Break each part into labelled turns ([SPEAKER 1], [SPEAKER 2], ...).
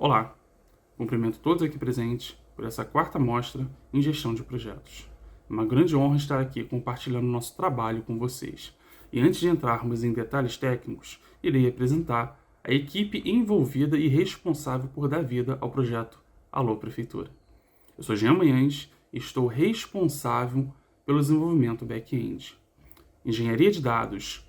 [SPEAKER 1] Olá, cumprimento todos aqui presentes por essa quarta mostra em gestão de projetos. É uma grande honra estar aqui compartilhando nosso trabalho com vocês. E antes de entrarmos em detalhes técnicos, irei apresentar a equipe envolvida e responsável por dar vida ao projeto Alô Prefeitura. Eu sou Jean Manhães e estou responsável pelo desenvolvimento back-end. Engenharia de dados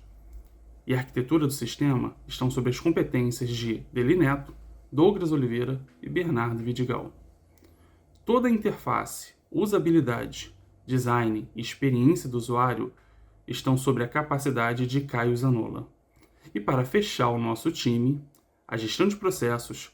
[SPEAKER 1] e arquitetura do sistema estão sob as competências de Deli Neto, Douglas Oliveira e Bernardo Vidigal. Toda a interface, usabilidade, design e experiência do usuário estão sob a capacidade de Caio Zanola. E para fechar o nosso time, a gestão de processos,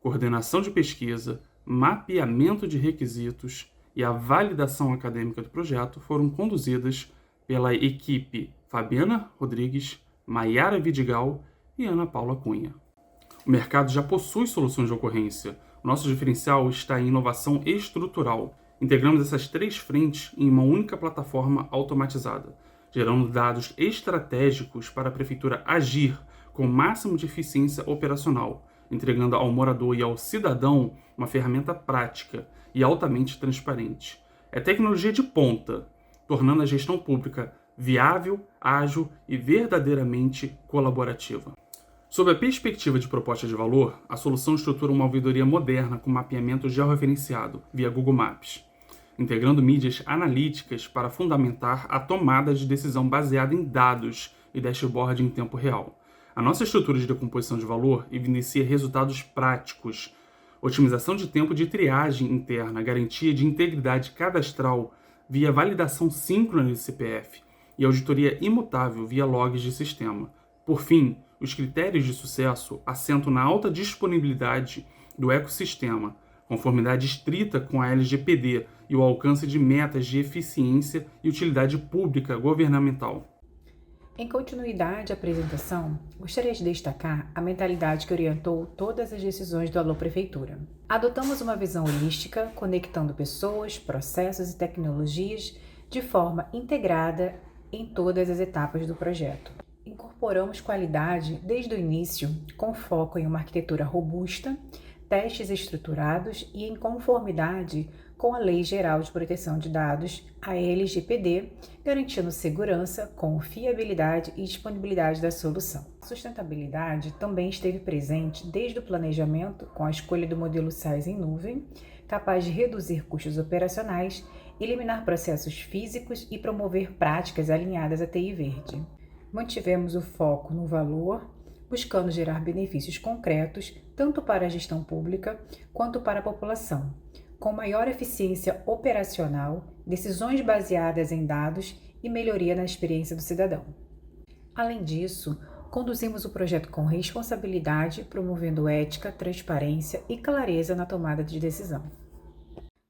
[SPEAKER 1] coordenação de pesquisa, mapeamento de requisitos e a validação acadêmica do projeto foram conduzidas pela equipe Fabiana Rodrigues, Maiara Vidigal e Ana Paula Cunha. O mercado já possui soluções de ocorrência. O nosso diferencial está em inovação estrutural. Integramos essas três frentes em uma única plataforma automatizada, gerando dados estratégicos para a prefeitura agir com o máximo de eficiência operacional, entregando ao morador e ao cidadão uma ferramenta prática e altamente transparente. É tecnologia de ponta, tornando a gestão pública viável, ágil e verdadeiramente colaborativa. Sob a perspectiva de proposta de valor, a solução estrutura uma ouvidoria moderna com mapeamento georreferenciado via Google Maps, integrando mídias analíticas para fundamentar a tomada de decisão baseada em dados e dashboard em tempo real. A nossa estrutura de decomposição de valor evidencia resultados práticos, otimização de tempo de triagem interna, garantia de integridade cadastral via validação síncrona de CPF e auditoria imutável via logs de sistema. Por fim, os critérios de sucesso assentam na alta disponibilidade do ecossistema, conformidade estrita com a LGPD e o alcance de metas de eficiência e utilidade pública governamental.
[SPEAKER 2] Em continuidade à apresentação, gostaria de destacar a mentalidade que orientou todas as decisões do Alô Prefeitura. Adotamos uma visão holística, conectando pessoas, processos e tecnologias de forma integrada em todas as etapas do projeto. Incorporamos qualidade desde o início, com foco em uma arquitetura robusta, testes estruturados e em conformidade com a Lei Geral de Proteção de Dados, a LGPD, garantindo segurança, confiabilidade e disponibilidade da solução. A sustentabilidade também esteve presente desde o planejamento, com a escolha do modelo SaaS em nuvem, capaz de reduzir custos operacionais, eliminar processos físicos e promover práticas alinhadas à TI verde. Mantivemos o foco no valor, buscando gerar benefícios concretos tanto para a gestão pública quanto para a população, com maior eficiência operacional, decisões baseadas em dados e melhoria na experiência do cidadão. Além disso, conduzimos o projeto com responsabilidade, promovendo ética, transparência e clareza na tomada de decisão.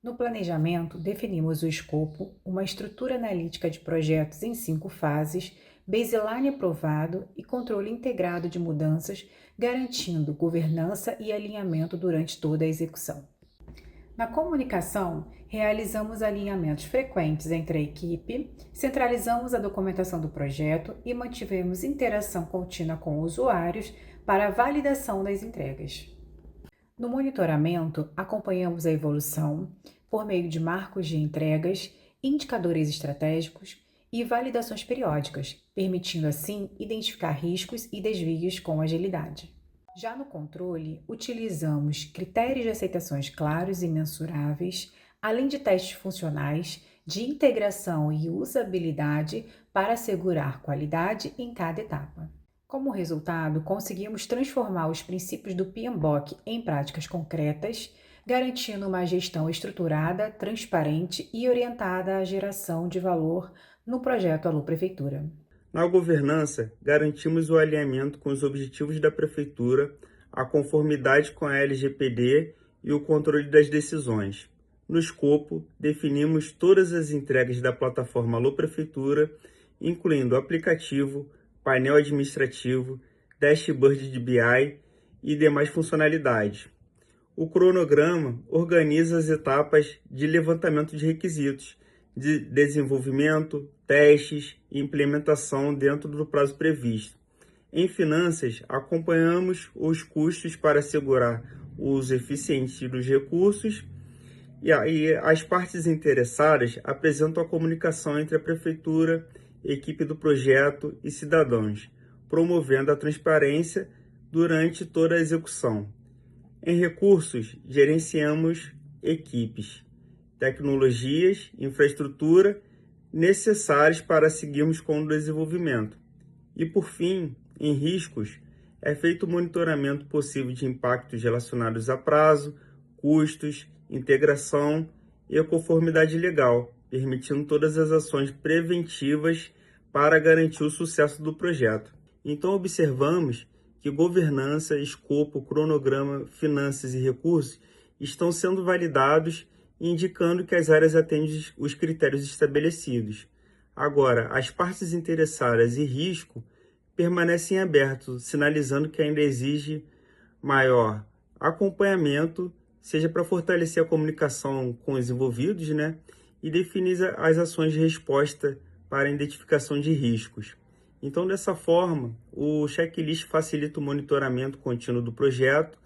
[SPEAKER 2] No planejamento, definimos o escopo, uma estrutura analítica de projetos em 5 fases, baseline aprovado e controle integrado de mudanças, garantindo governança e alinhamento durante toda a execução. Na comunicação, realizamos alinhamentos frequentes entre a equipe, centralizamos a documentação do projeto e mantivemos interação contínua com usuários para a validação das entregas. No monitoramento, acompanhamos a evolução por meio de marcos de entregas, indicadores estratégicos e validações periódicas, permitindo assim identificar riscos e desvios com agilidade. Já no controle, utilizamos critérios de aceitações claros e mensuráveis, além de testes funcionais, de integração e usabilidade para assegurar qualidade em cada etapa. Como resultado, conseguimos transformar os princípios do PMBOK em práticas concretas, garantindo uma gestão estruturada, transparente e orientada à geração de valor no projeto Alô Prefeitura.
[SPEAKER 3] Na governança, garantimos o alinhamento com os objetivos da Prefeitura, a conformidade com a LGPD e o controle das decisões. No escopo, definimos todas as entregas da plataforma Alô Prefeitura, incluindo aplicativo, painel administrativo, dashboard de BI e demais funcionalidades. O cronograma organiza as etapas de levantamento de requisitos, de desenvolvimento, testes e implementação dentro do prazo previsto. Em finanças, acompanhamos os custos para assegurar o uso eficiente dos recursos, e aí as partes interessadas apresentam a comunicação entre a Prefeitura, equipe do projeto e cidadãos, promovendo a transparência durante toda a execução. Em recursos, gerenciamos equipes, tecnologias, infraestrutura necessárias para seguirmos com o desenvolvimento. E, por fim, em riscos, é feito o monitoramento possível de impactos relacionados a prazo, custos, integração e a conformidade legal, permitindo todas as ações preventivas para garantir o sucesso do projeto. Então, observamos que governança, escopo, cronograma, finanças e recursos estão sendo validados, indicando que as áreas atendem os critérios estabelecidos. Agora, as partes interessadas e risco permanecem abertos, sinalizando que ainda exige maior acompanhamento, seja para fortalecer a comunicação com os envolvidos, e definir as ações de resposta para a identificação de riscos. Então, dessa forma, o checklist facilita o monitoramento contínuo do projeto,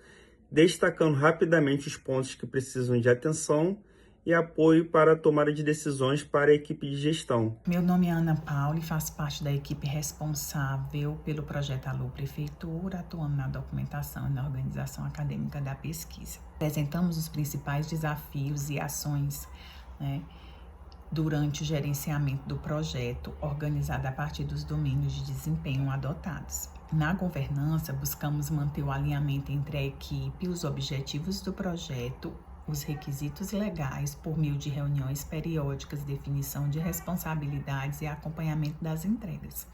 [SPEAKER 3] destacando rapidamente os pontos que precisam de atenção e apoio para a tomada de decisões para a equipe de gestão.
[SPEAKER 4] Meu nome é Ana Paula e faço parte da equipe responsável pelo projeto Alô Prefeitura, atuando na documentação e na organização acadêmica da pesquisa. Apresentamos os principais desafios e ações, durante o gerenciamento do projeto, organizado a partir dos domínios de desempenho adotados. Na governança, buscamos manter o alinhamento entre a equipe, os objetivos do projeto, os requisitos legais por meio de reuniões periódicas, definição de responsabilidades e acompanhamento das entregas.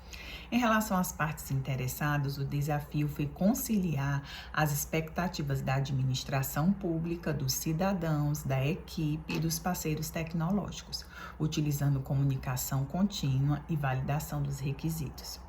[SPEAKER 4] Em relação às partes interessadas, o desafio foi conciliar as expectativas da administração pública, dos cidadãos, da equipe e dos parceiros tecnológicos, utilizando comunicação contínua e validação dos requisitos.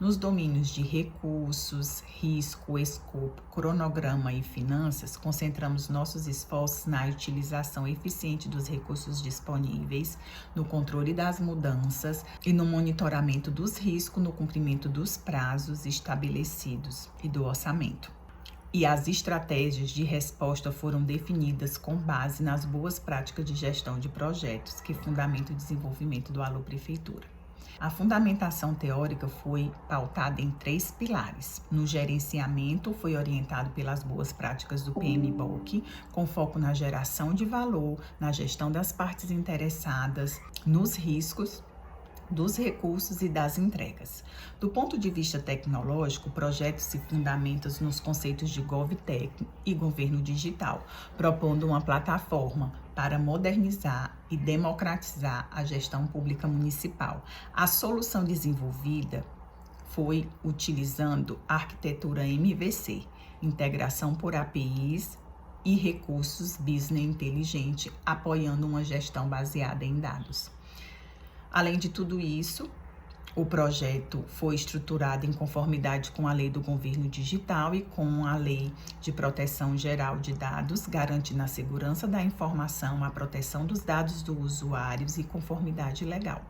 [SPEAKER 4] Nos domínios de recursos, risco, escopo, cronograma e finanças, concentramos nossos esforços na utilização eficiente dos recursos disponíveis, no controle das mudanças e no monitoramento dos riscos no cumprimento dos prazos estabelecidos e do orçamento. E as estratégias de resposta foram definidas com base nas boas práticas de gestão de projetos, que fundamentam o desenvolvimento do Alô Prefeitura. A fundamentação teórica foi pautada em 3 pilares. No gerenciamento, foi orientado pelas boas práticas do PMBOK, com foco na geração de valor, na gestão das partes interessadas, nos riscos, dos recursos e das entregas. Do ponto de vista tecnológico, o projeto se fundamenta nos conceitos de GovTech e governo digital, propondo uma plataforma para modernizar e democratizar a gestão pública municipal. A solução desenvolvida foi utilizando a arquitetura MVC, integração por APIs e recursos business inteligente, apoiando uma gestão baseada em dados. Além de tudo isso, o projeto foi estruturado em conformidade com a Lei do Governo Digital e com a Lei de Proteção Geral de Dados, garantindo a segurança da informação, a proteção dos dados dos usuários e conformidade legal.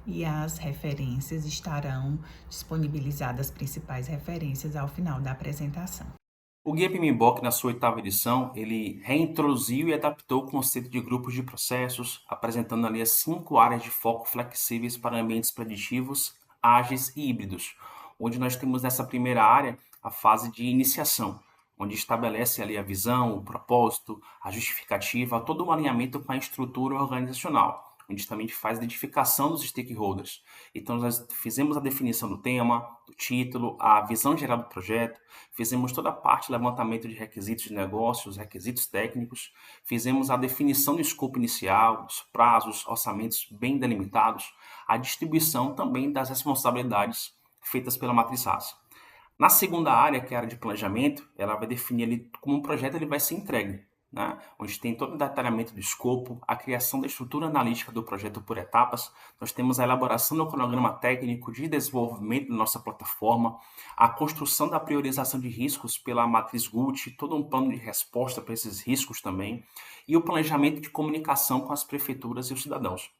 [SPEAKER 4] E as referências estarão disponibilizadas, as principais referências, ao final da apresentação.
[SPEAKER 5] O Guia PMBOK, na sua 8ª edição, ele reintroduziu e adaptou o conceito de grupos de processos, apresentando ali as 5 áreas de foco flexíveis para ambientes preditivos, ágeis e híbridos, onde nós temos nessa primeira área a fase de iniciação, onde estabelece ali a visão, o propósito, a justificativa, todo um alinhamento com a estrutura organizacional, onde também faz a identificação dos stakeholders. Então, nós fizemos a definição do tema, do título, a visão geral do projeto, fizemos toda a parte de levantamento de requisitos de negócios, requisitos técnicos, fizemos a definição do escopo inicial, dos prazos, orçamentos bem delimitados, a distribuição também das responsabilidades feitas pela matriz RAS. Na segunda área, que é a área de planejamento, ela vai definir ali como um projeto ele vai ser entregue, onde tem todo o detalhamento do escopo, a criação da estrutura analítica do projeto por etapas. Nós temos a elaboração do cronograma técnico de desenvolvimento da nossa plataforma, a construção da priorização de riscos pela matriz GUT, todo um plano de resposta para esses riscos também, e o planejamento de comunicação com as prefeituras e os cidadãos.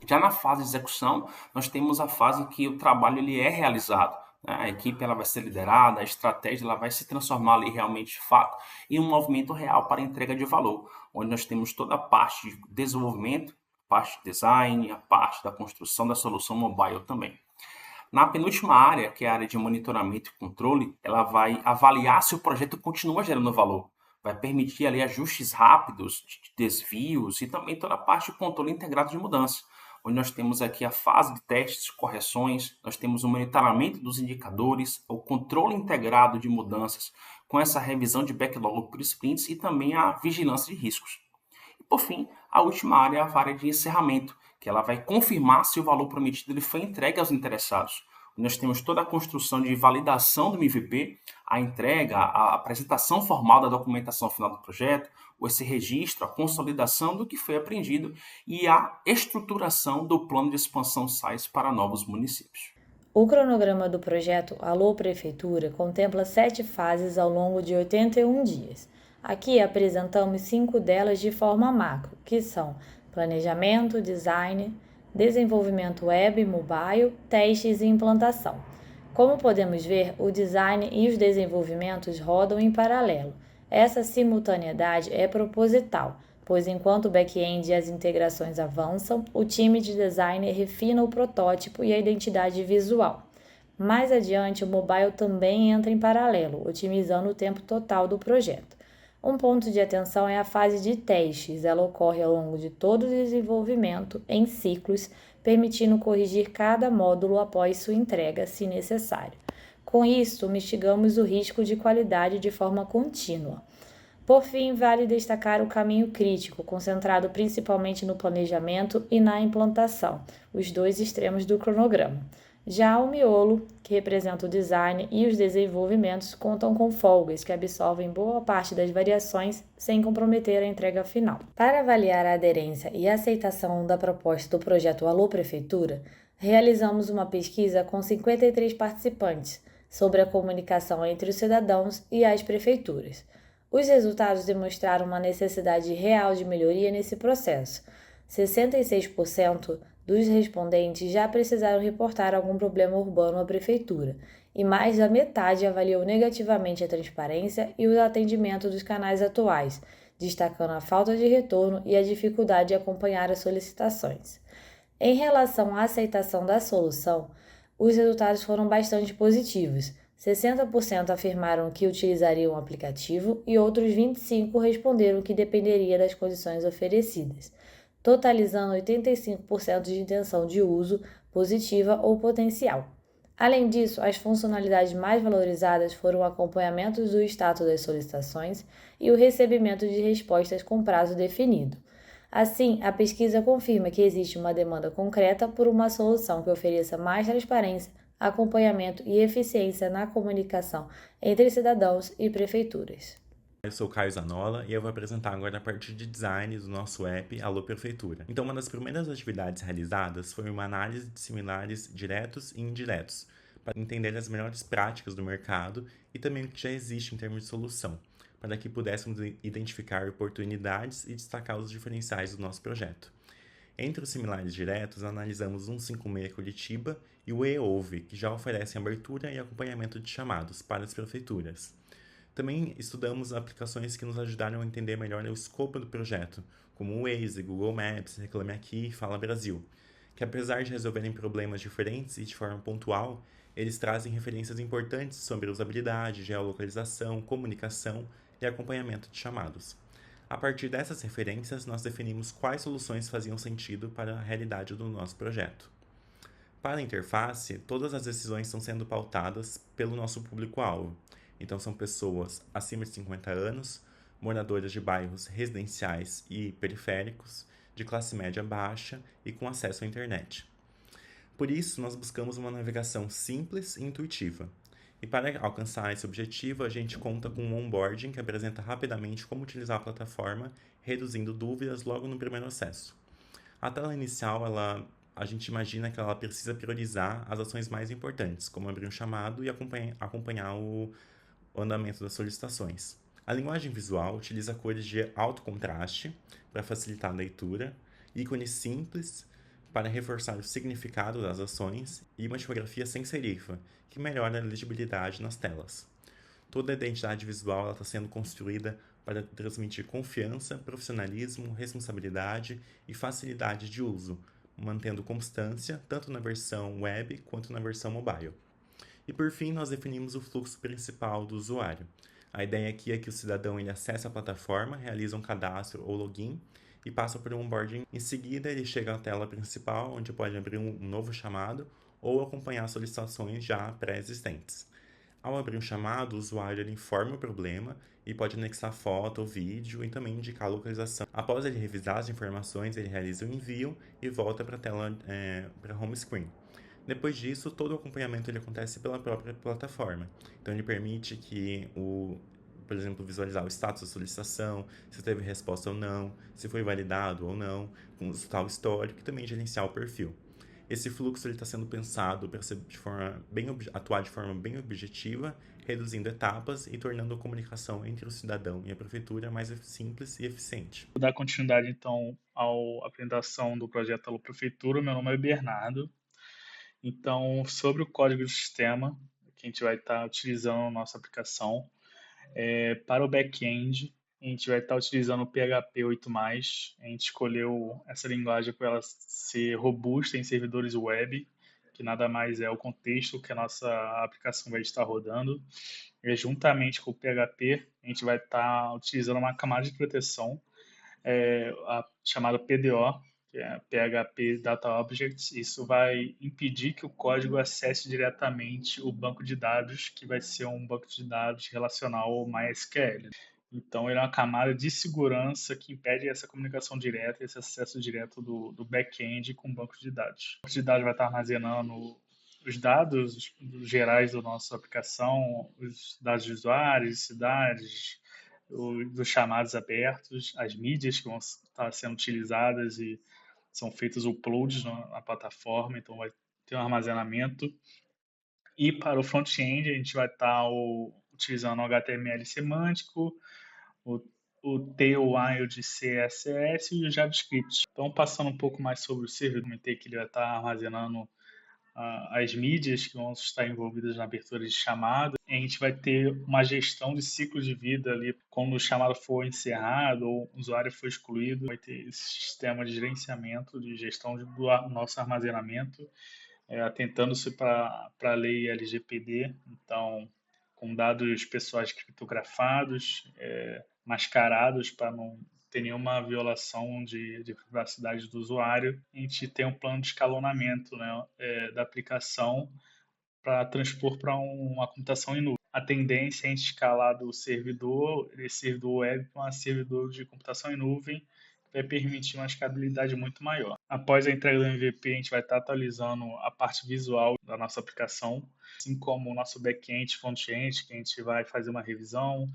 [SPEAKER 5] Já na fase de execução, nós temos a fase em que o trabalho ele é realizado, né? A equipe ela vai ser liderada, a estratégia ela vai se transformar ali realmente, de fato, em um movimento real para a entrega de valor, onde nós temos toda a parte de desenvolvimento, a parte de design, a parte da construção da solução mobile também. Na penúltima área, que é a área de monitoramento e controle, ela vai avaliar se o projeto continua gerando valor, vai permitir ali ajustes rápidos, de desvios e também toda a parte de controle integrado de mudança, onde nós temos aqui a fase de testes, correções, nós temos o monitoramento dos indicadores, o controle integrado de mudanças, com essa revisão de backlog por sprints e também a vigilância de riscos. E por fim, a última área é a área de encerramento, que ela vai confirmar se o valor prometido ele foi entregue aos interessados. Nós temos toda a construção de validação do MVP, a entrega, a apresentação formal da documentação final do projeto, esse registro, a consolidação do que foi aprendido e a estruturação do plano de expansão SAIS para novos municípios.
[SPEAKER 6] O cronograma do projeto Alô Prefeitura contempla 7 fases ao longo de 81 dias. Aqui apresentamos 5 delas de forma macro, que são planejamento, design, desenvolvimento web e mobile, testes e implantação. Como podemos ver, o design e os desenvolvimentos rodam em paralelo. Essa simultaneidade é proposital, pois enquanto o back-end e as integrações avançam, o time de design refina o protótipo e a identidade visual. Mais adiante, o mobile também entra em paralelo, otimizando o tempo total do projeto. Um ponto de atenção é a fase de testes. Ela ocorre ao longo de todo o desenvolvimento, em ciclos, permitindo corrigir cada módulo após sua entrega, se necessário. Com isso, mitigamos o risco de qualidade de forma contínua. Por fim, vale destacar o caminho crítico, concentrado principalmente no planejamento e na implantação, os 2 extremos do cronograma. Já o miolo, que representa o design e os desenvolvimentos, contam com folgas que absorvem boa parte das variações sem comprometer a entrega final. Para avaliar a aderência e a aceitação da proposta do projeto Alô Prefeitura, realizamos uma pesquisa com 53 participantes sobre a comunicação entre os cidadãos e as prefeituras. Os resultados demonstraram uma necessidade real de melhoria nesse processo. 66% dos respondentes já precisaram reportar algum problema urbano à prefeitura, e mais da metade avaliou negativamente a transparência e o atendimento dos canais atuais, destacando a falta de retorno e a dificuldade de acompanhar as solicitações. Em relação à aceitação da solução, os resultados foram bastante positivos. 60% afirmaram que utilizariam o aplicativo e outros 25% responderam que dependeria das condições oferecidas, totalizando 85% de intenção de uso positiva ou potencial. Além disso, as funcionalidades mais valorizadas foram o acompanhamento do status das solicitações e o recebimento de respostas com prazo definido. Assim, a pesquisa confirma que existe uma demanda concreta por uma solução que ofereça mais transparência, acompanhamento e eficiência na comunicação entre cidadãos e prefeituras.
[SPEAKER 7] Eu sou o Caio Zanola e eu vou apresentar agora a parte de design do nosso app Alô Prefeitura. Então, uma das primeiras atividades realizadas foi uma análise de similares diretos e indiretos, para entender as melhores práticas do mercado e também o que já existe em termos de solução, para que pudéssemos identificar oportunidades e destacar os diferenciais do nosso projeto. Entre os similares diretos, analisamos o 156 Curitiba e o eOve, que já oferecem abertura e acompanhamento de chamados para as prefeituras. Também estudamos aplicações que nos ajudaram a entender melhor o escopo do projeto, como o Waze, Google Maps, Reclame Aqui e Fala Brasil, que apesar de resolverem problemas diferentes e de forma pontual, eles trazem referências importantes sobre usabilidade, geolocalização, comunicação e acompanhamento de chamados. A partir dessas referências, nós definimos quais soluções faziam sentido para a realidade do nosso projeto. Para a interface, todas as decisões estão sendo pautadas pelo nosso público-alvo. Então, são pessoas acima de 50 anos, moradoras de bairros residenciais e periféricos, de classe média baixa e com acesso à internet. Por isso, nós buscamos uma navegação simples e intuitiva. E para alcançar esse objetivo, a gente conta com um onboarding que apresenta rapidamente como utilizar a plataforma, reduzindo dúvidas logo no primeiro acesso. A tela inicial, a gente imagina que ela precisa priorizar as ações mais importantes, como abrir um chamado e acompanhar o andamento das solicitações. A linguagem visual utiliza cores de alto contraste para facilitar a leitura, ícones simples para reforçar o significado das ações, e uma tipografia sem serifa, que melhora a legibilidade nas telas. Toda a identidade visual está sendo construída para transmitir confiança, profissionalismo, responsabilidade e facilidade de uso, mantendo constância tanto na versão web quanto na versão mobile. E por fim, nós definimos o fluxo principal do usuário. A ideia aqui é que o cidadão ele acessa a plataforma, realiza um cadastro ou login e passa por um onboarding. Em seguida, ele chega à tela principal, onde pode abrir um novo chamado ou acompanhar solicitações já pré-existentes. Ao abrir um chamado, o usuário ele informa o problema e pode anexar foto ou vídeo e também indicar a localização. Após ele revisar as informações, ele realiza o envio e volta para a tela, para a home screen. Depois disso, todo o acompanhamento ele acontece pela própria plataforma. Então, ele permite que por exemplo, visualizar o status da solicitação, se teve resposta ou não, se foi validado ou não, consultar o histórico e também gerenciar o perfil. Esse fluxo está sendo pensado para atuar de forma bem objetiva, reduzindo etapas e tornando a comunicação entre o cidadão e a prefeitura mais simples e eficiente.
[SPEAKER 8] Vou dar continuidade, então, à apresentação do projeto Alô Prefeitura. Meu nome é Bernardo. Então, sobre o código de sistema que a gente vai estar utilizando na nossa aplicação, para o back-end, a gente vai estar utilizando o PHP 8+. A gente escolheu essa linguagem para ela ser robusta em servidores web, que nada mais é o contexto que a nossa aplicação vai estar rodando. E, juntamente com o PHP, a gente vai estar utilizando uma camada de proteção chamada PDO, que é PHP Data Objects. Isso vai impedir que o código acesse diretamente o banco de dados, que vai ser um banco de dados relacional ao MySQL. Então, ele é uma camada de segurança que impede essa comunicação direta, esse acesso direto do back-end com o banco de dados. O banco de dados vai estar armazenando os dados gerais da nossa aplicação, os dados de usuários, cidades, dos chamados abertos, as mídias que vão estar sendo utilizadas e são feitos uploads na plataforma, então vai ter um armazenamento. E para o front-end, a gente vai estar utilizando o HTML semântico, o TOI de CSS e o JavaScript. Então, passando um pouco mais sobre o servidor, comentei que ele vai estar armazenando as mídias que vão estar envolvidas na abertura de chamado. A gente vai ter uma gestão de ciclo de vida ali, quando o chamado for encerrado ou o usuário for excluído, vai ter esse sistema de gerenciamento, de gestão do nosso armazenamento, atentando-se para a lei LGPD, então com dados pessoais criptografados, mascarados para não ter nenhuma violação de privacidade do usuário. A gente tem um plano de escalonamento, né, da aplicação para transpor para uma computação em nuvem. A tendência é a gente escalar do servidor, esse servidor web, para um servidor de computação em nuvem, que vai permitir uma escalabilidade muito maior. Após a entrega do MVP, a gente vai estar atualizando a parte visual da nossa aplicação, assim como o nosso back-end, front-end, que a gente vai fazer uma revisão.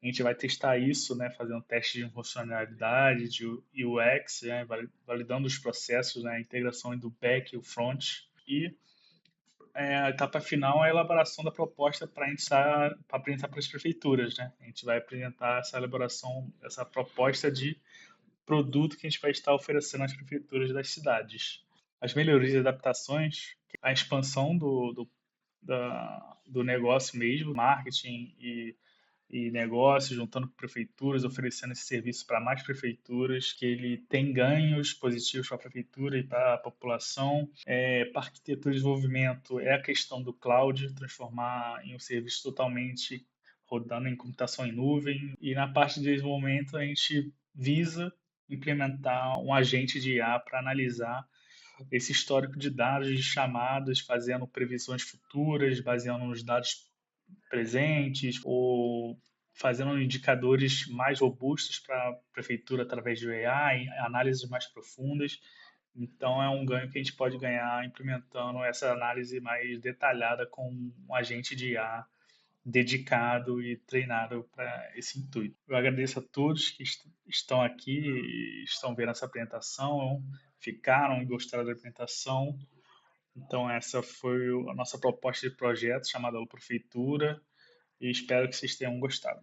[SPEAKER 8] A gente vai testar isso, né, fazendo teste de funcionalidade, de UX, né, validando os processos, né, a integração do back e o front. E a etapa final é a elaboração da proposta para apresentar para as prefeituras. Né? A gente vai apresentar essa elaboração, essa proposta de produto que a gente vai estar oferecendo às prefeituras das cidades. As melhorias e adaptações, a expansão do negócio mesmo, marketing e negócios, juntando com prefeituras, oferecendo esse serviço para mais prefeituras, que ele tem ganhos positivos para a prefeitura e para a população. Para arquitetura e desenvolvimento é a questão do cloud, transformar em um serviço totalmente rodando em computação em nuvem. E na parte de desenvolvimento a gente visa implementar um agente de IA para analisar esse histórico de dados de chamadas, fazendo previsões futuras, baseando nos dados presentes ou fazendo indicadores mais robustos para a prefeitura através de AI, análises mais profundas. Então, é um ganho que a gente pode ganhar implementando essa análise mais detalhada com um agente de IA dedicado e treinado para esse intuito. Eu agradeço a todos que estão aqui e estão vendo essa apresentação, ficaram e gostaram da apresentação. Então, essa foi a nossa proposta de projeto chamada Alô Prefeitura e espero que vocês tenham gostado.